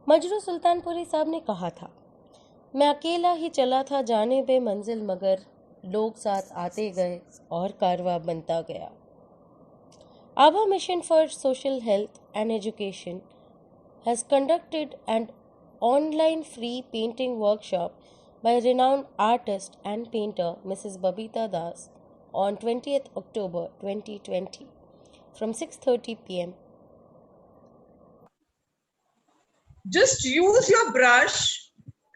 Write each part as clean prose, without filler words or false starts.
मजरू सुल्तानपुरी साहब ने कहा था, मैं अकेला ही चला था जाने बे मंजिल, मगर लोग साथ आते गए और कारवां बनता गया। Abha Mission for Social Health and Education has conducted an online free painting workshop by renowned artist and painter Mrs. Babita Das on 20th October 2020 from 6:30 p.m. Just use your brush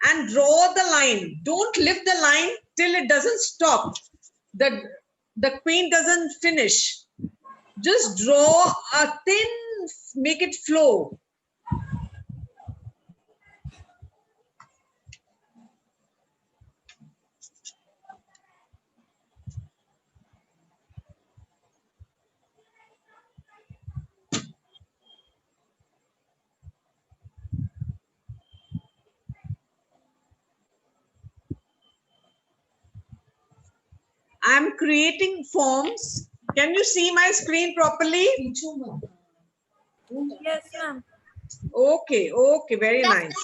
and draw the line. Don't lift the line till it doesn't stop. The paint doesn't finish. Just draw a thin, make it flow. I'm creating forms. Can you see my screen properly? Yes, ma'am. Okay, very nice.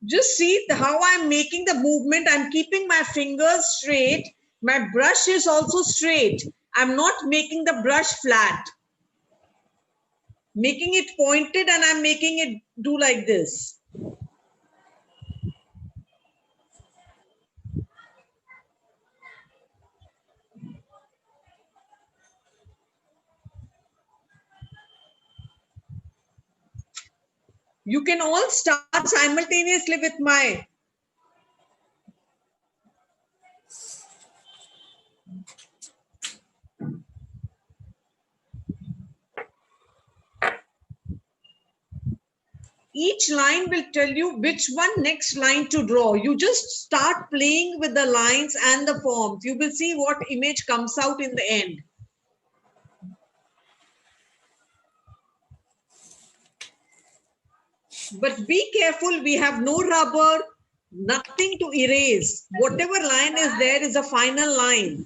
Just see how I'm making the movement. I'm keeping my fingers straight. My brush is also straight. I'm not making the brush flat. Making it pointed and I'm making it do like this. You can all start simultaneously with my. Each line will tell you which one next line to draw. You just start playing with the lines and the forms. You will see what image comes out in the end. But be careful, we have no rubber, nothing to erase. Whatever line is there is a final line.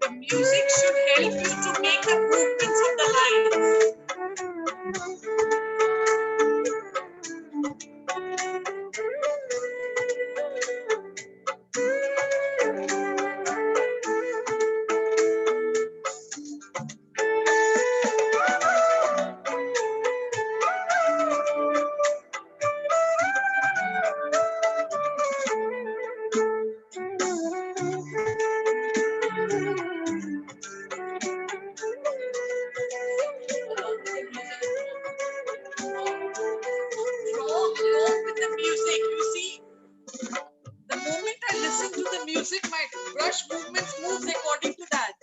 The music should help you to make the movements of the lines. With the music, you see, the moment I listen to the music, my brush movements moves according to that.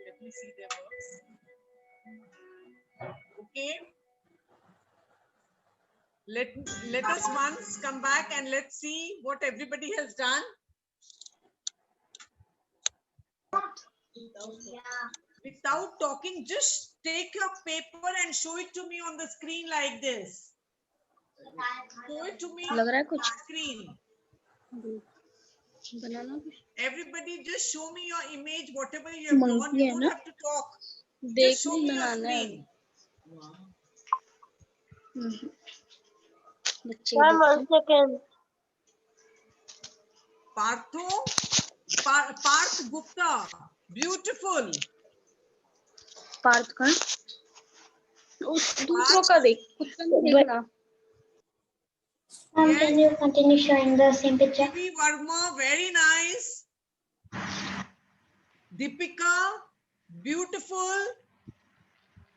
Let me see their works. Okay. Let us once come back and let's see what everybody has done. Without talking, just take your paper and show it to me on the screen like this. Show it to me on the screen. Everybody just show me your image, whatever you have drawn. You don't have to talk. Just show me your screen. Ma'am, 1 second. Parth Gupta, beautiful. Partha का उस दूसरों का देख उसका नहीं देखना. Yes. Can you continue showing the same picture? Devi Verma, very nice. Deepika, beautiful.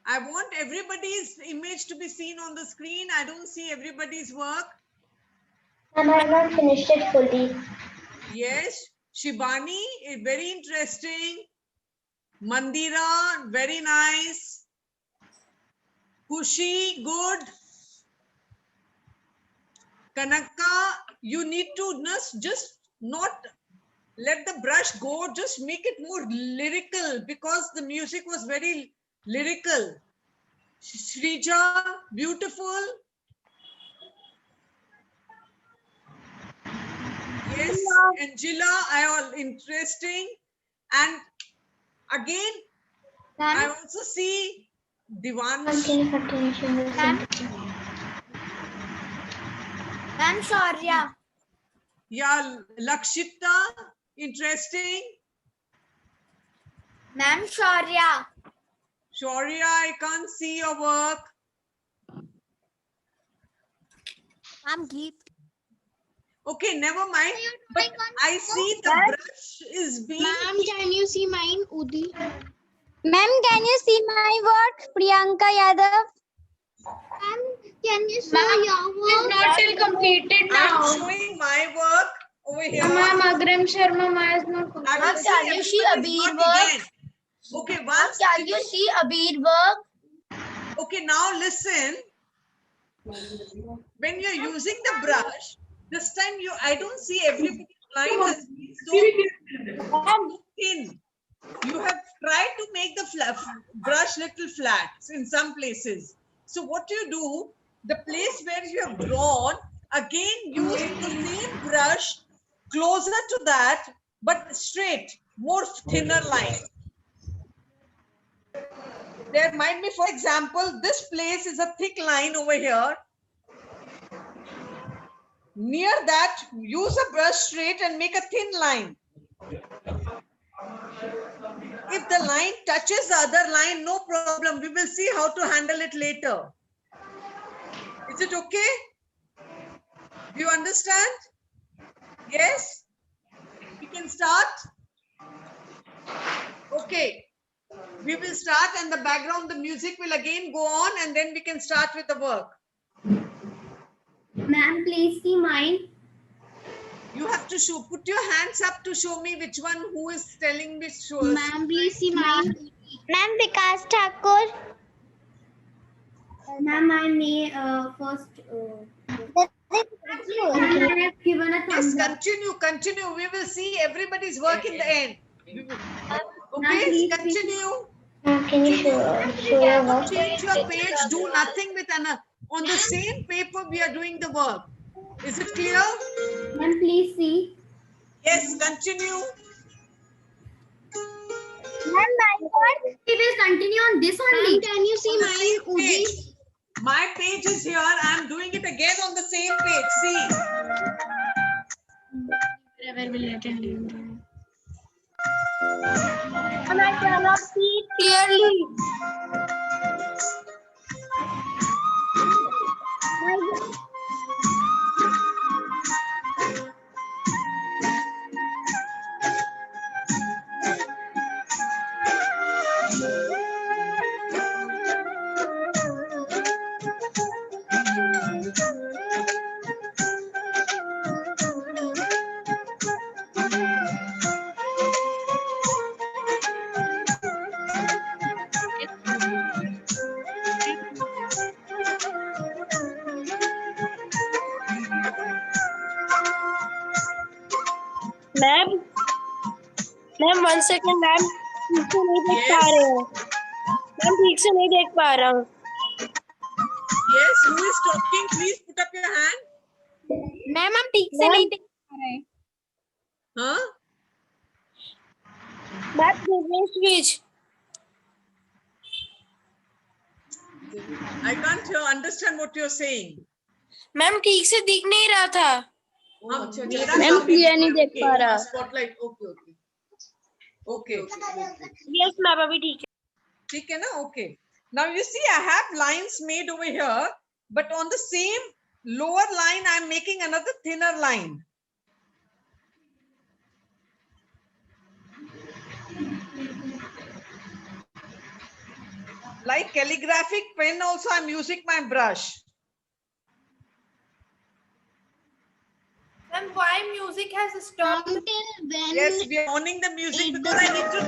I want everybody's image to be seen on the screen. I don't see everybody's work. And I have not finished it fully. Yes, Shibani is very interesting. Mandira, very nice. Kushi, good. Kanaka, you need to just not let the brush go, just make it more lyrical because the music was very lyrical. Shrija, beautiful. Yes, Angela, all interesting. And again, I also see Divansh. Can you continue showing the same picture? Ma'am, Shaurya. Yeah, Lakshita, interesting. Ma'am, Shaurya. Shaurya, I can't see your work. Ma'am, Geet. Okay, never mind. But I see the brush is being. Ma'am, can you see mine, Udi? Ma'am, can you see my work? Priyanka Yadav. Ma'am, can you show your work? It's not till completed I'm now. showing my work over here. Ma'am, Agrim Sharma, mine is not I will completed. see can you see everybody's Abir work work? again. Okay, once. Can you see Abir work? Okay, now listen. When you're using the brush, this time I don't see everybody's line has been so thin. You have tried to make the brush little flat in some places. So what you do, the place where you have drawn, again use the same brush closer to that, but straight, more thinner line. There might be, for example, this place is a thick line over here. Near that, use a brush straight and make a thin line. If the line touches the other line, no problem. We will see how to handle it later. Is it okay? Do you understand? Yes? We can start? Okay. We will start and the background, the music will again go on and then we can start with the work. Ma'am, please see mine. You have to put your hands up to show me which one who is telling me show. Ma'am, please see mine. Ma'am, Vikas Thakur. Ma'am, I may first. I have given a Yes, thumbs up. continue. We will see everybody's work in the end. Ma'am, Okay, please continue. Can you show your work? Change your page. Do nothing with another. On the same paper, we are doing the work. Is it clear? Ma'am, please see. Yes, continue. Ma'am, my work. We will continue on this only. Can you see On the same page. My page is here. I'm doing it again on the same page. See. And I cannot see it clearly. Ma'am ma'am 1 second ma'am ठीक से नहीं देख पा रहे हैं ma'am ठीक से नहीं देख पा रहा हूँ Yes, who is talking? Please put up your hand. Ma'am हम ठीक से नहीं देख पा रहे हैं Huh? Ma'am Divyesh Vij I can't understand what you're saying. Ma'am ठीक से दिख नहीं रहा था मैम clear नहीं देख पा रहा। Spotlight. Okay. यस मैम अभी ठीक है ठीक है ना? Okay. Now you see, I have lines made over here, but on the same lower line, I'm making another thinner line. Like calligraphic pen also, I'm using my brush. Ma'am why music has stopped Yes, we are owning the music because I need to,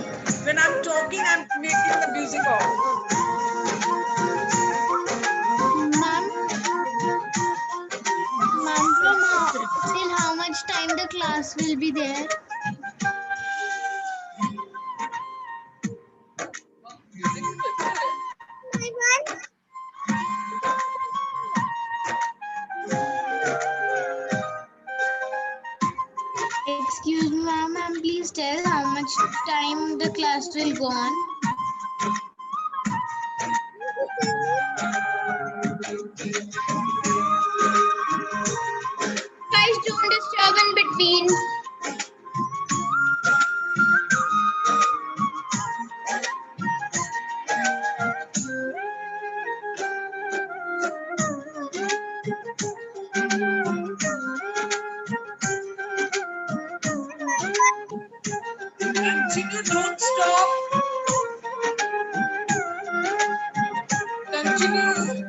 when I'm talking, I'm making the music off. Ma'am, till how much time the class will be there? Excuse me, ma'am, please tell how much time the class will go on. Guys, don't disturb in between. Continue, don't stop. Continue.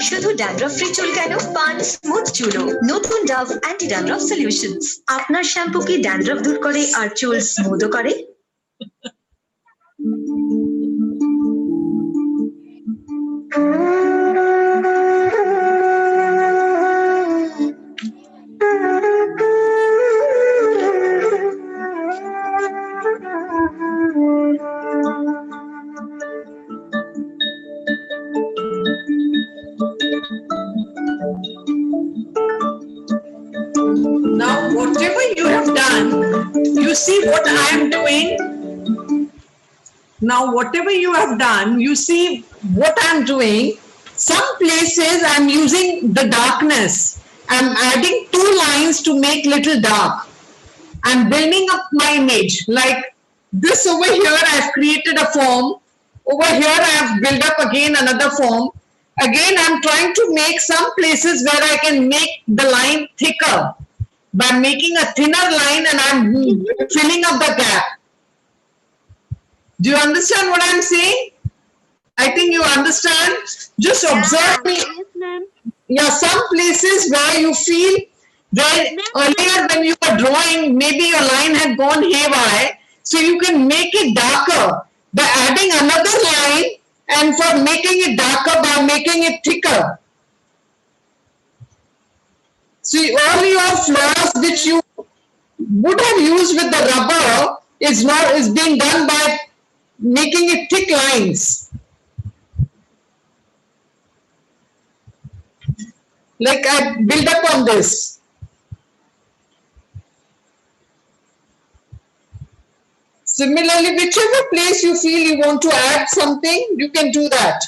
শুধু dandruff free চুল কেন, পান smooth চুলও। নতুন Dove anti dandruff solutions. আপনার shampoo কি dandruff দূর করে আর চুল স্মুথও করে? Now, whatever you have done, you see what I am doing. Now, whatever you have done, you see what I'm doing, some places I'm using the darkness. I'm adding two lines to make little dark. I'm building up my image. Like this over here, I've created a form. Over here, I've built up again another form. Again, I'm trying to make some places where I can make the line thicker by making a thinner line, and I'm filling up the gap. Do you understand what I'm saying? I think you understand. Just observe me. Yes, ma'am. Yeah, some places where you feel where earlier when you were drawing, maybe your line had gone haywire, so you can make it darker by adding another line, and for making it darker by making it thicker. See, all your flaws which you would have used with the rubber is being done by making it thick lines. Like I build up on this. Similarly, whichever place you feel you want to add something, you can do that.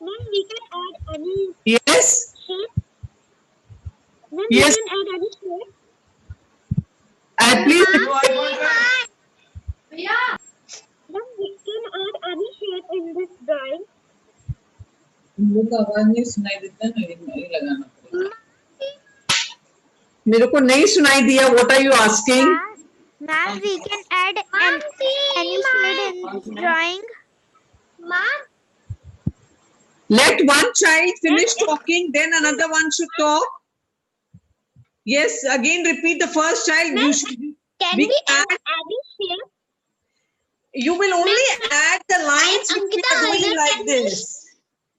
Ma'am, we can add any Yes? shape. Ma'am, Yes. we can add any shape. I please. Ma'am, we can add any shape in this drawing. मेरे को नहीं सुनाई दिया. What are you asking? Ma'am, we can add any shade in this drawing. Ma'am. Let one child finish talking, then another one should talk. Yes, again repeat the first child. You should. Can We we add can- any shape? You will only add the lines which we Ankita, are doing ma'am, like can we- this.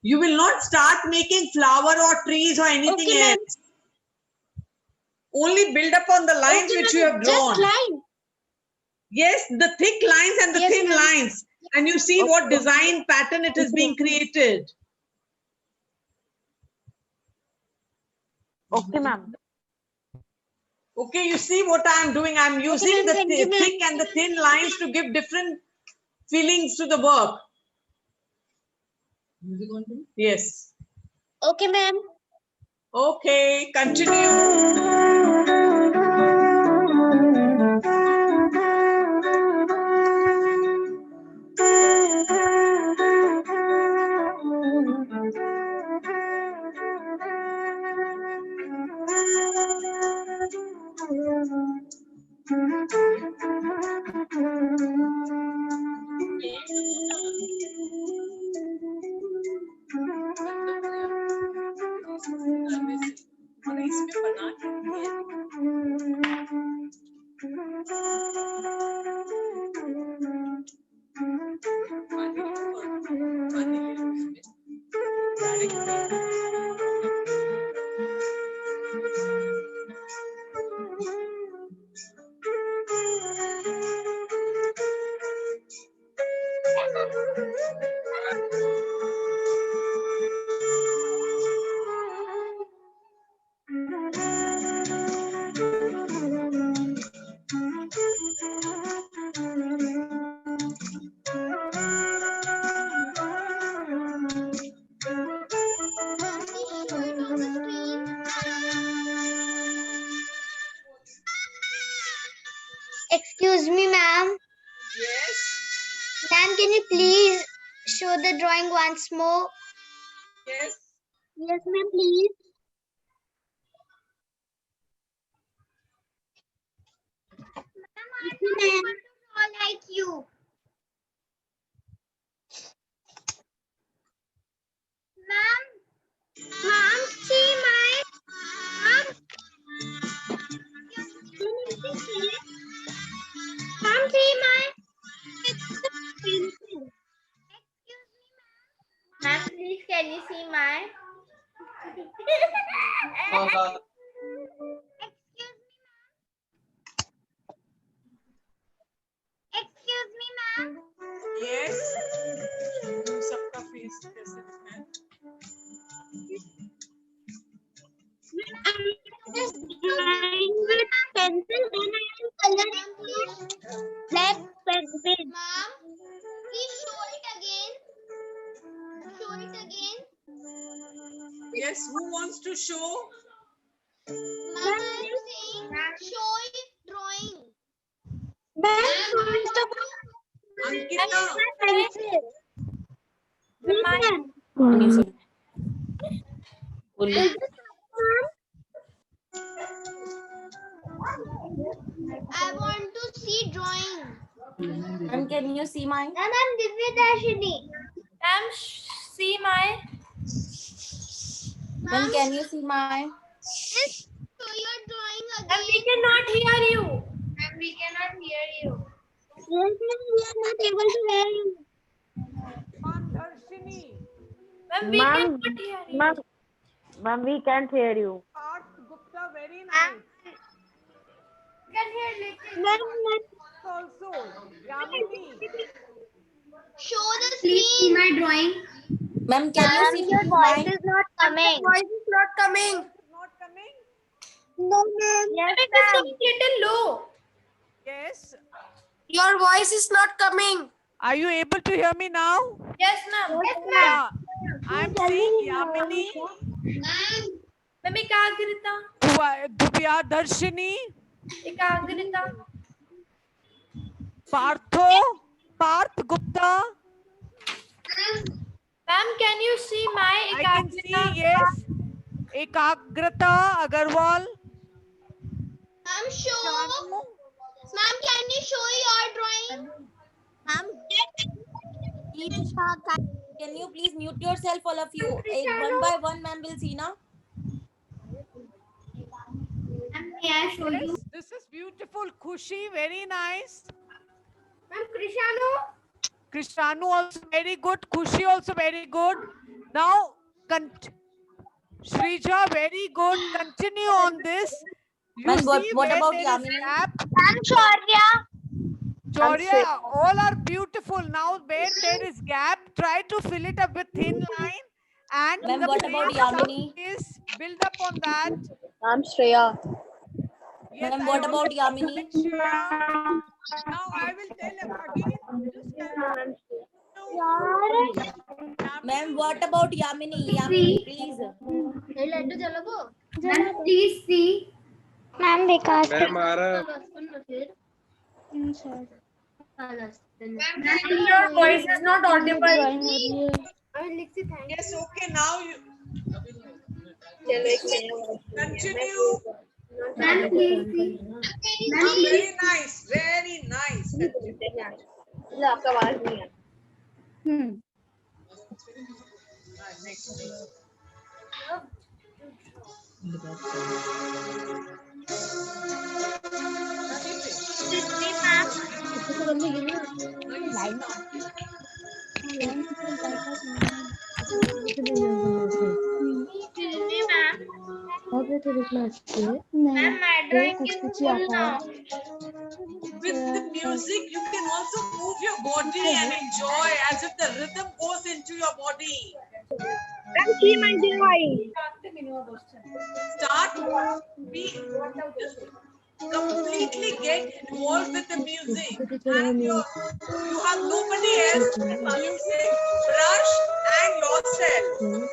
You will not start making flower or trees or anything Okay, ma'am. else. Only build up on the lines Okay, which ma'am, you have drawn. Just line. Yes, the thick lines and the Yes, thin ma'am. lines. And you see what design pattern it is being created. Okay, ma'am. Okay, you see what I'm doing. I'm using ma'am, the thank you, ma'am. thick and the thin lines to give different feelings to the work. Yes. Okay, ma'am. Okay, continue. Excuse me, ma'am. Yes. Ma'am, can you please show the drawing once more? Yes. Yes, ma'am, please. Ma'am, I like you. Ma'am, see my ma'am. Ma'am, see my. Excuse me, ma'am. Please, can you see my? Excuse me, ma'am. Yes. सबका face कैसे दिखता है? I'm just drawing with pencil and I am coloring black pencil. Mom, please show show it again? Yes, who wants to show? Ma'am, I am saying show it drawing. Ankita, बोलिए। I want to see drawing. Ma'am, can you see my? Ma'am, Divyadashini. Ma'am, see my. Ma'am, can you see my? Just show your drawing Ma'am, we again. cannot hear you. Ma'am, we cannot hear you. Yes, ma'am, we are not able to hear you. Darshini, Ma'am, we cannot hear you. Ma'am, we can't hear you. Parth Gupta, very nice. Can hear little. Ma'am, Also, Yamini, Show the screen. my drawing. Ma'am, can you see your my? voice is not coming. Voice is not coming. not coming? No, ma'am. Yes, It is ma'am. little low. Yes. Your voice is not coming. Are you able to hear me now? Yes, ma'am. Yeah. I'm saying Yamini, Ma'am, एकाग्रता. Dubya Darshini, एकाग्रता. Parth Gupta. Ma'am, can you see my I can see, एकाग्रता? yes. Ekagrata Agarwal. Ma'am, show. Ma'am, can you show your drawing? Ma'am, can you please mute yourself, all of you? One by one, ma'am will see now. May I show you? Yes, this is beautiful. Khushi, very nice. Ma'am, Krishanu. Krishnanu also very good. Khushi also very good. Now, Shrija, very good. Continue on this. You Ma'am, what see about where there is Yamini? gap. Ma'am, Shaurya. Shaurya, all are beautiful. Now, where there is gap, try to fill it up with thin line. And Ma'am, the what about place Yamini? is build up on that. I'm Shreya. Yes, Ma'am, I what also about Yamini? like Shreya. Now I will tell him again. Just tell Ma'am, what about Yamini? Yamini, please. Ma'am, please see. Ma'am, Vikas. Your voice is not audible. Yes, okay, now you continue. Ma'am, please see. Very nice, very nice. Next. Ma'am, my drawing is full now. With the music, you can also move your body and enjoy as if the rhythm goes into your body. Start, be completely get involved with the music. And you have nobody else but music, brush, and yourself.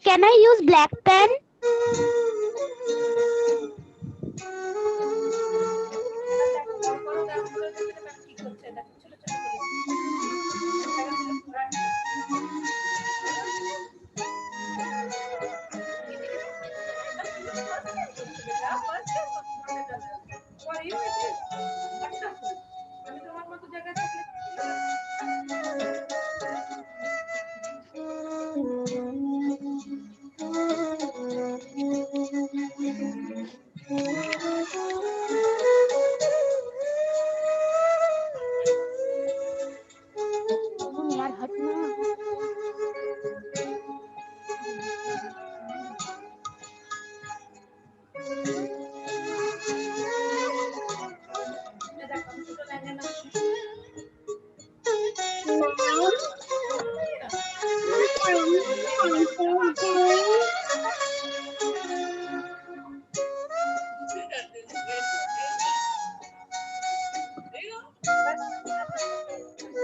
can I use black pen? यार हटना।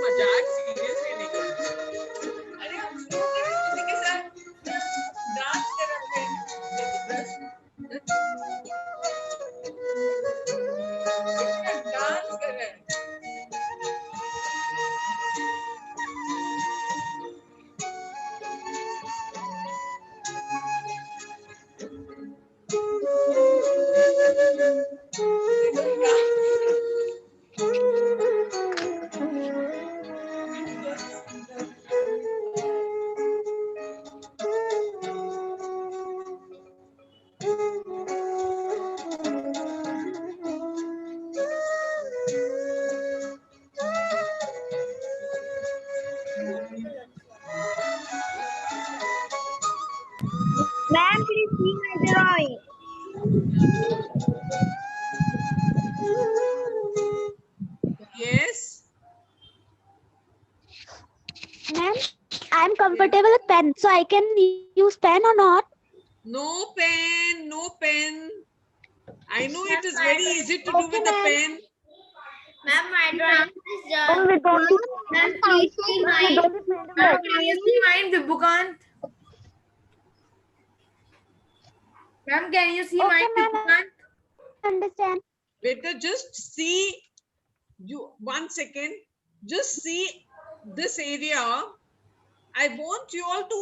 मजाक seriously नहीं करना। अरे हम शुरू करें उसी के साथ डांस करेंगे। डांस कर रहे हैं। Ma'am, please see my drawing. Yes. Ma'am, I'm comfortable with pen, so I can use pen or not? No pen, no pen. I know it is very easy to do with a pen. Ma'am, my drawing is done. Ma'am, please see mine. Ma'am, can you see mine, Vibhukant? Ma'am, can you see Okay, mine, ma'am. Vibhukant? Understand? Better just see you 1 second. Just see this area. I want you all to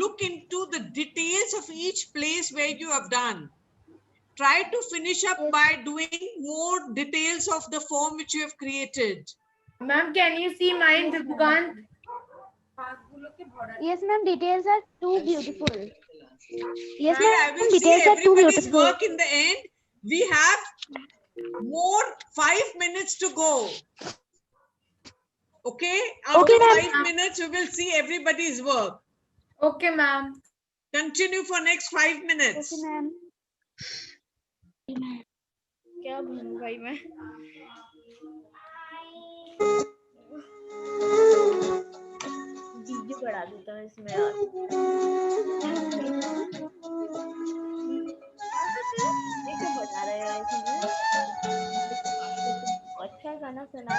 look into the details of each place where you have done. Try to finish up by doing more details of the form which you have created. Ma'am, can you see mine, Vibhukant? Yes, ma'am. Details are too beautiful. Yes, Okay, I ma'am. will see Details are too everybody's beautiful. work in the end. We have more 5 minutes to go. Okay, after Okay, ma'am. 5 minutes, we will see everybody's work. Okay, ma'am. Continue for next 5 minutes. Okay, ma'am. क्या बनूं भाई मैं? Video बढ़ा देता हूँ इसमें यार। देखो बता रहे हैं इसमें। अच्छा गाना सुना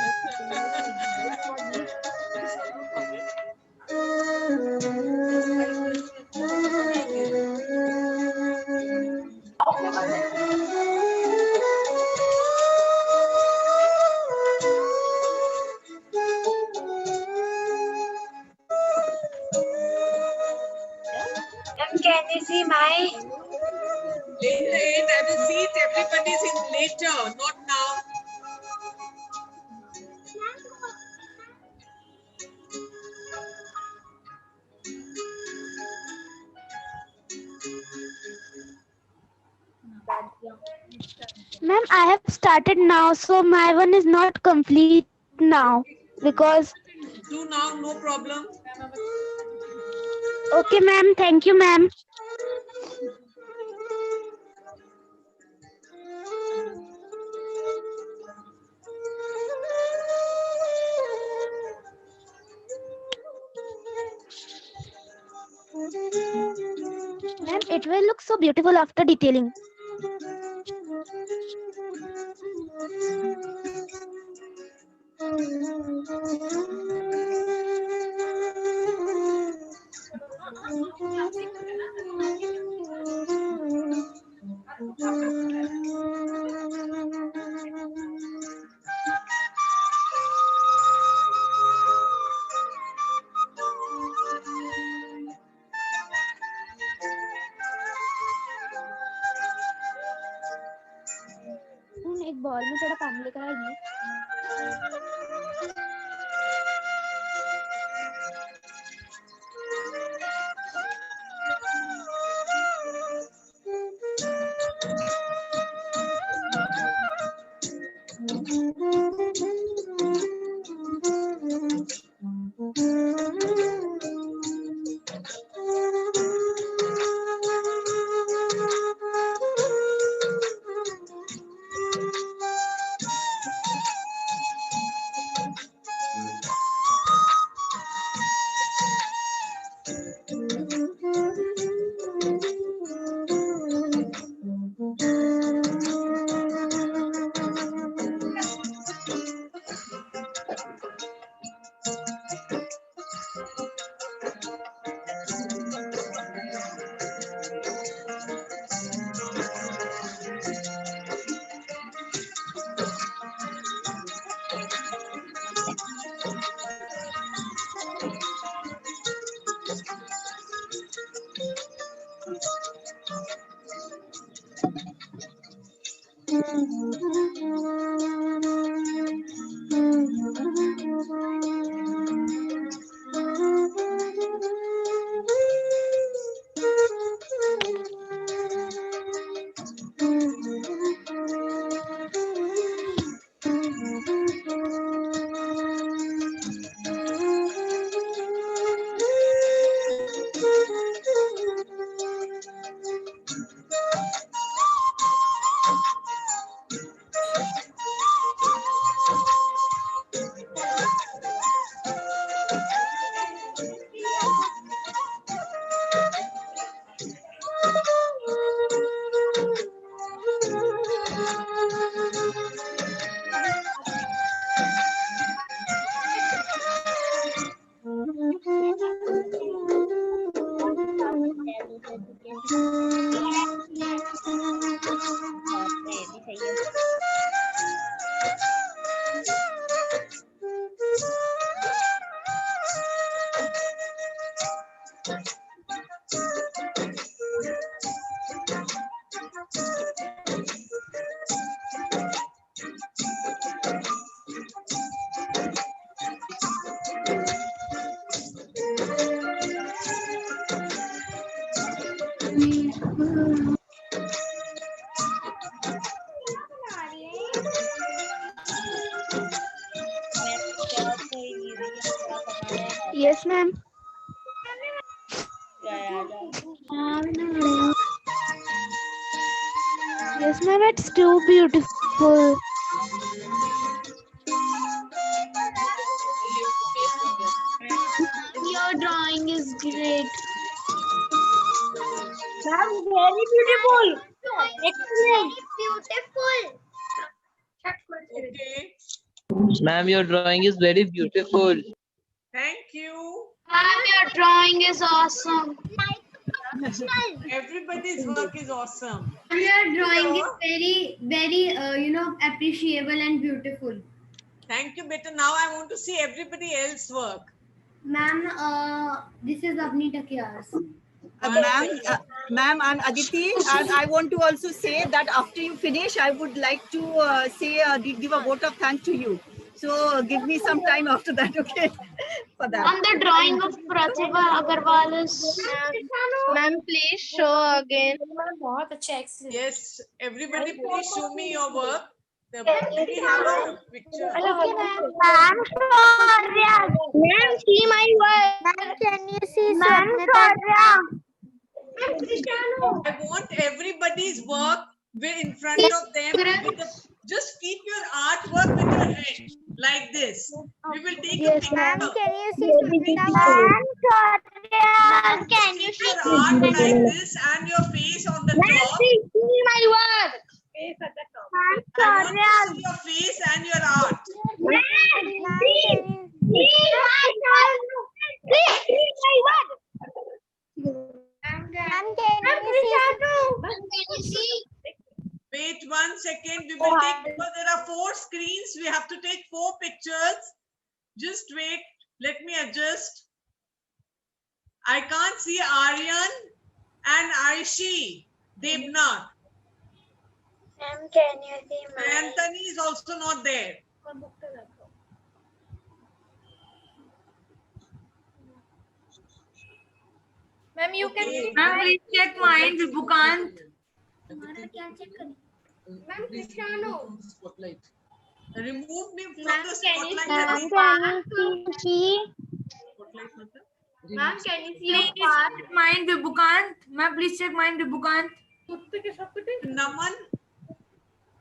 Can you see my? Later, I will see it. Everybody's in later, not now. Ma'am, I have started now, so my one is not complete now because. Do now, no problem. Okay, ma'am. Thank you, ma'am. Ma'am, it will look so beautiful after detailing. Ball में थोड़ा पानी लेकर आएगी। Yes, ma'am. Yes, ma'am. It's too beautiful. Your drawing is great. Ma'am, very beautiful. Excellent. Beautiful. Okay. Ma'am, your drawing is very beautiful. Thank you. Ma'am, your drawing is awesome. Everybody's work is awesome. Your drawing is Hello. very, appreciable and beautiful. Thank you, beta. Now I want to see everybody else work. Ma'am, this is Avni Takias. Ma'am, I'm Aditi, and I want to also say that after you finish, I would like to give a vote of thanks to you. So give me some time after that, okay? For that. And the drawing of Pratibha Agarwal is. Ma'am, please show again. बहुत अच्छा excellent. Yes, everybody, please show me your work. Do we have a picture? Ma'am, Ma'am, see my work. Ma'am, can you see Ma'am, I want everybody's work in front of them. Just keep your artwork with your head like this. We will take a picture. Ma'am, can you see Ma'am, can you Keep see your art like this and your face on the top. see my work. I want to see your face and your art. Wait 1 second. We will take, because there are 4 screens. We have to take 4 pictures. Just wait. Let me adjust. I can't see Aryan and Aishi. Devnath. Ma'am, can you see Anthony is also not there. Ma'am, you can Okay. ma'am, please check mine, Vibhukant. Ma'am, Krishano. Remove me from Ma'am, the can you spotlight. see again. see? Ma'am, can you see your part? Mine, Vibhukant. Ma'am, please check mine, Vibhukant. Naman.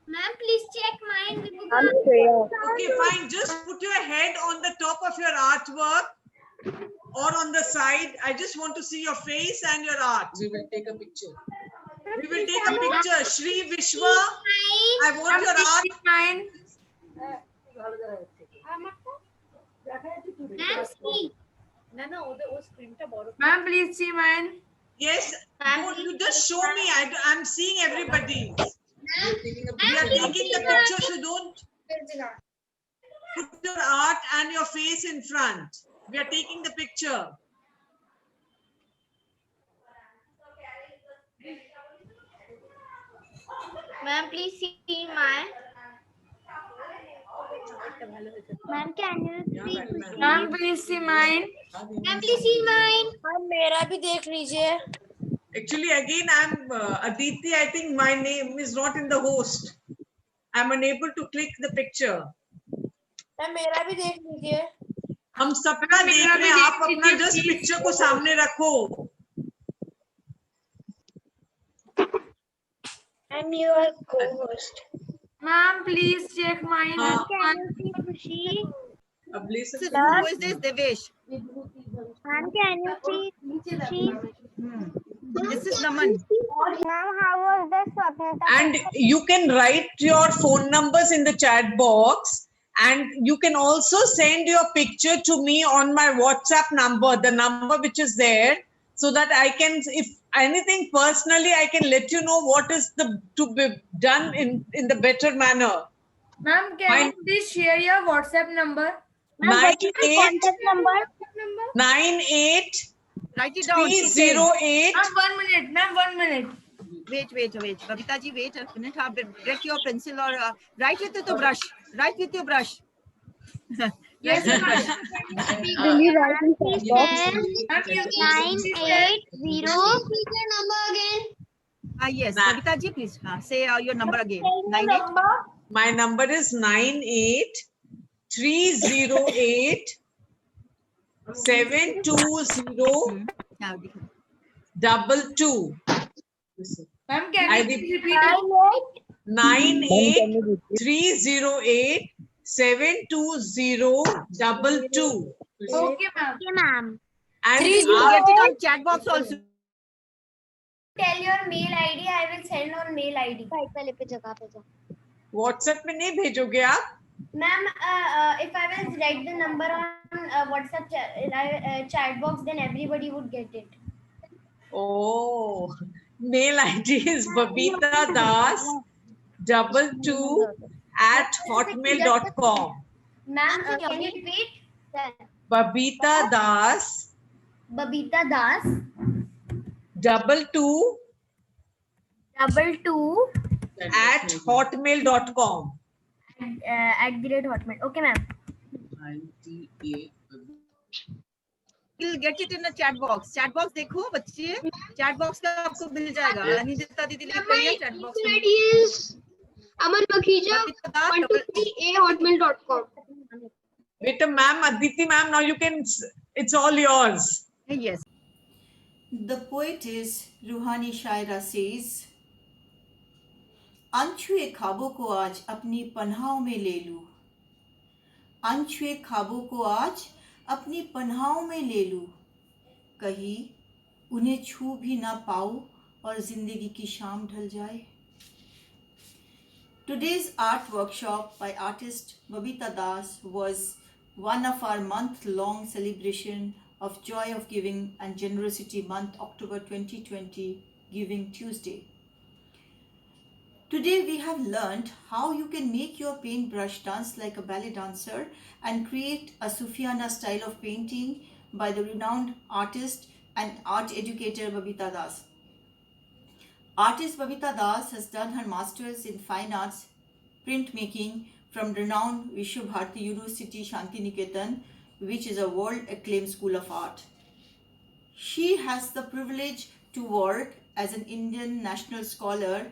Ma'am, please check mine, I'm Vibhukant. Shreya. Okay, fine. Just put your head on the top of your artwork or on the side. I just want to see your face and your art. We will take a picture. We will take a picture. Shri Vishwa, I want your art. Mine. Ma'am, please see mine. Yes, you just show me. I'm seeing everybody. We are taking the picture, so don't put your art and your face in front. We are taking the picture. Ma'am, please see mine. Ma'am, can you see? Ma'am, please see mine. Ma'am, please see mine. Ma'am मेरा भी देख लीजिए. Actually, again, I'm Aditi. I think my name is not in the host. I'm unable to click the picture. Ma'am मेरा भी देख लीजिए. हम सबका देख रहे हैं. आप अपना just picture को सामने रखो. I'm your co-host. Ma'am, please check mine. हाँ. Can you see Khushi? अब ले सकते So, who is this? Devesh. Ma'am, can you see Khushi? This is Naman. Ma'am, how was the Swapnita? And you can write your phone numbers in the chat box, and you can also send your picture to me on my WhatsApp number, the number which is there, so that I can, if anything personally, I can let you know what is to be done in the better manner. Ma'am, can you please share your WhatsApp number? 98 number? 98 Write it down. 308. Ma'am, 1 minute. Ma'am, 1 minute. Wait. Babita ji, wait a minute. Get your pencil or write with your brush. Write with your brush. Yes, ma'am. Will you write in chat box? Ma'am, you 980. number again. Yes, Nah. Babita ji, please say your number again. 98. My number is 98 308 720 Now, dekho. 22. Ma'am, can I you repeat. please repeat it? 98 308 720 22. Okay, ma'am. Okay, ma'am. And You get it on chat box also. Tell your mail ID. I will send on mail ID. पहले पे जगह पे जा. WhatsApp में नहीं भेजोगे आप? Ma'am, if I will write the number on WhatsApp chat box, then everybody would get it. Oh, mail ID is Babita Das 22 at hotmail.com. Ma'am, can you repeat? Babita Das Babita Das 22 22 at hotmail.com. at the rate Hotmail. Okay, ma'am. You'll get it in the chat box. Chat box देखो बच्चे. Chat box का आपको मिल जाएगा. अनिता दीदी लिख रही है chat box. ID is Aman Makhija 123@hotmail.com. Wait a ma'am, Aditi ma'am, now you can, it's all yours. Yes. The poetess Ruhani Shaira says, अनछुए ख्वाबों को आज अपनी पनाहों में ले लूं, अनछुए ख्वाबों को आज अपनी पनाहों में ले लूं, कहीं उन्हें छू भी ना पाऊं और जिंदगी की शाम ढल जाए. Today's art workshop by artist Babita Das was one of our month-long celebration of Joy of Giving and Generosity Month, October 2020, Giving Tuesday. Today we have learned how you can make your paintbrush dance like a ballet dancer and create a Sufiana style of painting by the renowned artist and art educator Babita Das. Artist Babita Das has done her Masters in Fine Arts Printmaking from renowned Vishwabharati University Shantiniketan, which is a world-acclaimed school of art. She has the privilege to work as an Indian National Scholar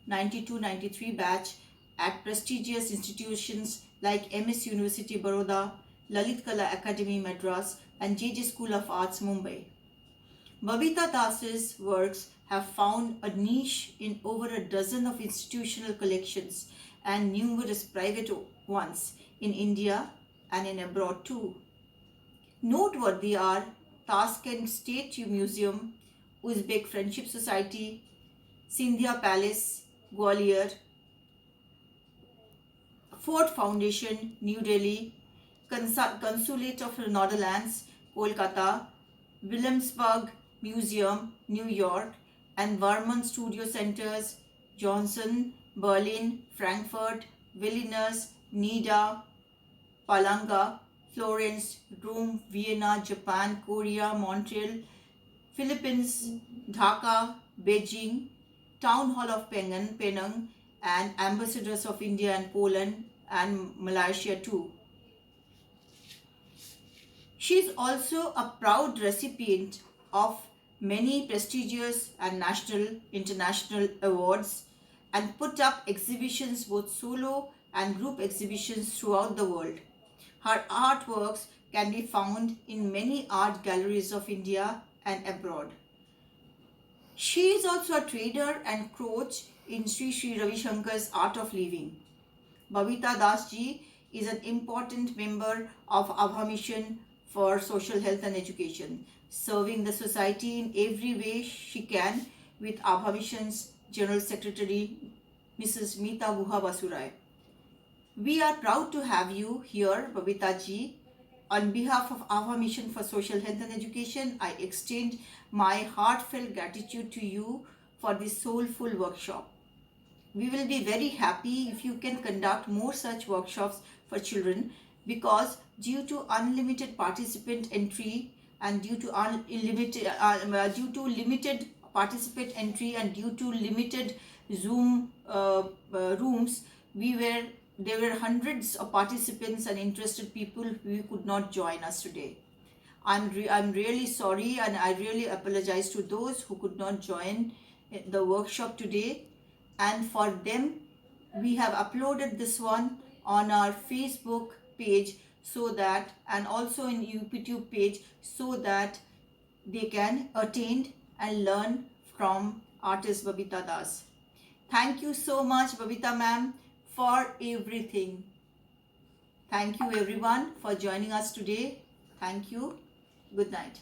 92-93 batch at prestigious institutions like MS University Baroda, Lalit Kala Academy Madras and JJ School of Arts Mumbai. Babita Das's works have found a niche in over a dozen of institutional collections and numerous private ones in India and in abroad too. Noteworthy are Tashkent State Museum, Uzbek Friendship Society, Scindia Palace, Gwalior, Ford Foundation, New Delhi, Consulate of the Netherlands, Kolkata, Williamsburg Museum, New York, and Varman Studio Centers, Johnson, Berlin, Frankfurt, Vilnius, Nida, Palanga, Florence, Rome, Vienna, Japan, Korea, Montreal, Philippines, Dhaka, Beijing, Town Hall of Penang, and ambassadors of India and Poland and Malaysia too. She is also a proud recipient of many prestigious and national, international awards and put up exhibitions, both solo and group exhibitions throughout the world. Her artworks can be found in many art galleries of India and abroad. She is also a trader and coach in Sri Ravi Shankar's Art of Living. Babita Das ji is an important member of Abha Mission for Social Health and Education, serving the society in every way she can with Abha Mission's General Secretary, Mrs. Meeta Guha Basurai. We are proud to have you here, Babita ji. On behalf of Abha Mission for Social Health and Education, I extend my heartfelt gratitude to you for this soulful workshop. We will be very happy if you can conduct more such workshops for children, because due to unlimited participant entry and due to limited participant entry and due to limited Zoom rooms, there were hundreds of participants and interested people who could not join us today. I'm really sorry, and I really apologize to those who could not join the workshop today. And for them, we have uploaded this one on our Facebook page, so that, and also in YouTube page, so that they can attend and learn from artist Babita Das. Thank you so much, Babita ma'am, for everything. Thank you everyone for joining us today. Thank you. Good night.